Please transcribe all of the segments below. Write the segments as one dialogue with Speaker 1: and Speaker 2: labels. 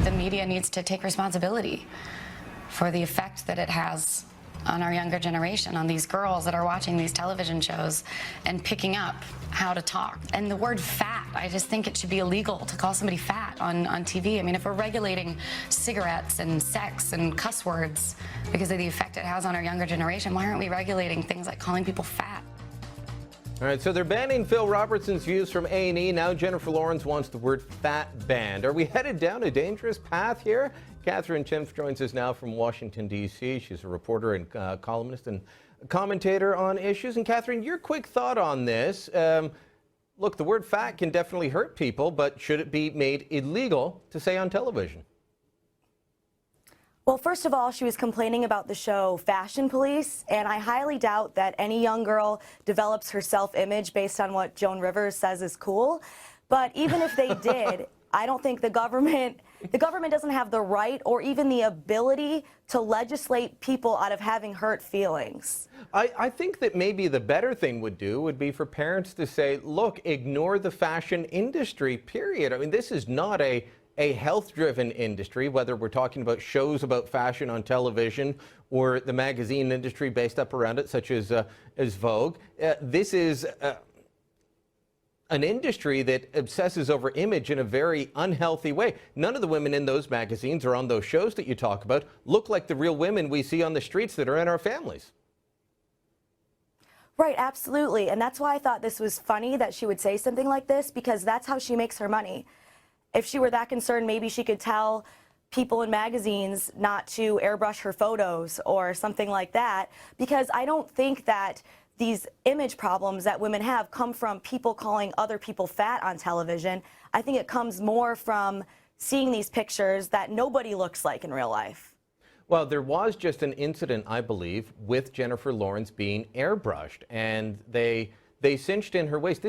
Speaker 1: The media needs to take responsibility for the effect that it has on our younger generation, on these girls that are watching these television shows and picking up how to talk. And the word fat, I just think it should be illegal to call somebody fat on TV. I mean, if we're regulating cigarettes and sex and cuss words because of the effect it has on our younger generation, why aren't we regulating things like calling people fat?
Speaker 2: All right, so they're banning Phil Robertson's views from A&E. Now Jennifer Lawrence wants the word fat banned. Are we headed down a dangerous path here? Katherine Timpf joins us now from Washington, D.C. She's a reporter and columnist and commentator on issues. And Katherine, your quick thought on this. Look, the word fat can definitely hurt people, but should it be made illegal to say on television?
Speaker 3: Well, first of all, she was complaining about the show Fashion Police, and I highly doubt that any young girl develops her self-image based on what Joan Rivers says is cool. But even if they did, I don't think the government doesn't have the right or even the ability to legislate people out of having hurt feelings.
Speaker 2: I think that maybe the better thing would be for parents to say, look, ignore the fashion industry, period. I mean, this is not a health-driven industry, whether we're talking about shows about fashion on television or the magazine industry based up around it, such as Vogue. This is an industry that obsesses over image in a very unhealthy way. None of the women in those magazines or on those shows that you talk about look like the real women we see on the streets that are in our families.
Speaker 3: Right, absolutely. And that's why I thought this was funny that she would say something like this, because that's how she makes her money. If she were that concerned, maybe she could tell people in magazines not to airbrush her photos or something like that, because I don't think that these image problems that women have come from people calling other people fat on television. I think it comes more from seeing these pictures that nobody looks like in real life.
Speaker 2: Well, there was just an incident, I believe, with Jennifer Lawrence being airbrushed, and they cinched in her waist.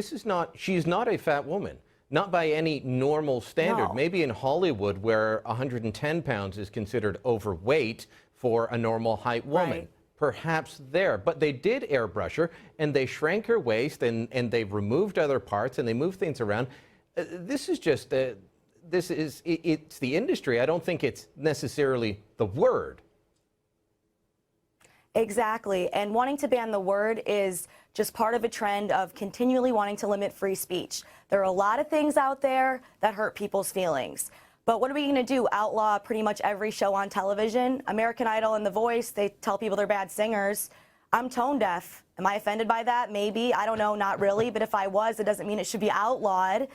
Speaker 2: She's not a fat woman. Not by any normal standard.
Speaker 3: No.
Speaker 2: Maybe in Hollywood, where 110 pounds is considered overweight for a normal height woman.
Speaker 3: Right.
Speaker 2: Perhaps there. But they did airbrush her, and they shrank her waist, and they removed other parts, and they moved things around. This is just, it's the industry. I don't think it's necessarily the word.
Speaker 3: Exactly. And wanting to ban the word is just part of a trend of continually wanting to limit free speech. There are a lot of things out there that hurt people's feelings. But what are we going to do? Outlaw pretty much every show on television? American Idol and The Voice, they tell people they're bad singers. I'm tone deaf. Am I offended by that? Maybe. I don't know. Not really. But if I was, it doesn't mean it should be outlawed.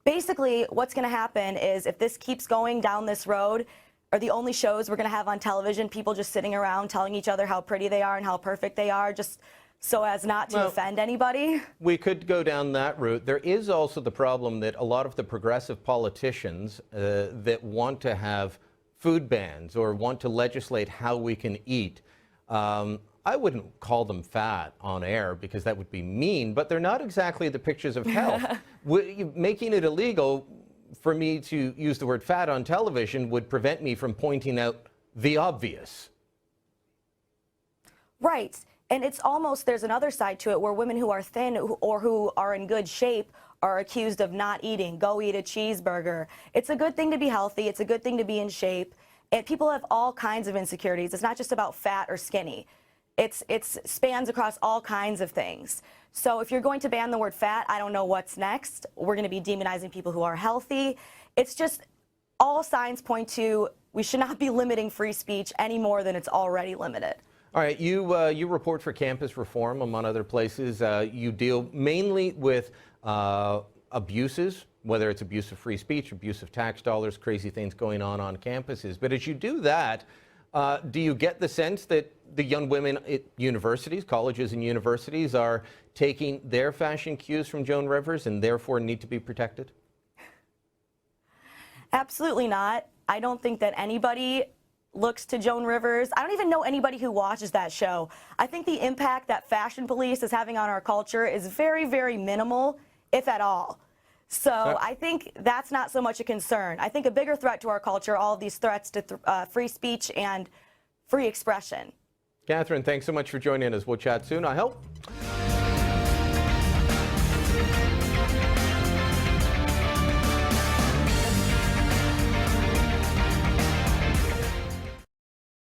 Speaker 3: Basically, what's going to happen is if this keeps going down this road, are the only shows we're going to have on television people just sitting around telling each other how pretty they are and how perfect they are, just so as not to offend anybody?
Speaker 2: We could go down that route. There is also the problem that a lot of the progressive politicians that want to have food bans or want to legislate how we can eat, I wouldn't call them fat on air because that would be mean, but they're not exactly the pictures of health. Making it illegal for me to use the word fat on television would prevent me from pointing out the obvious.
Speaker 3: Right. And it's almost, there's another side to it where women who are thin or who are in good shape are accused of not eating. Go eat a cheeseburger. It's a good thing to be healthy. It's a good thing to be in shape. And people have all kinds of insecurities. It's not just about fat or skinny. It spans across all kinds of things. So if you're going to ban the word fat, I don't know what's next. We're going to be demonizing people who are healthy. It's just all signs point to we should not be limiting free speech any more than it's already limited.
Speaker 2: All right, you report for Campus Reform, among other places. You deal mainly with abuses, whether it's abuse of free speech, abuse of tax dollars, crazy things going on campuses. But as you do that, do you get the sense that the young women at universities, colleges and universities, are taking their fashion cues from Joan Rivers and therefore need to be protected?
Speaker 3: Absolutely not. I don't think that anybody looks to Joan Rivers. I don't even know anybody who watches that show. I think the impact that Fashion Police is having on our culture is very, very minimal, if at all. So I think that's not so much a concern. I think a bigger threat to our culture, all of these threats to free speech and free expression.
Speaker 2: Katherine, thanks so much for joining us. We'll chat soon, I hope.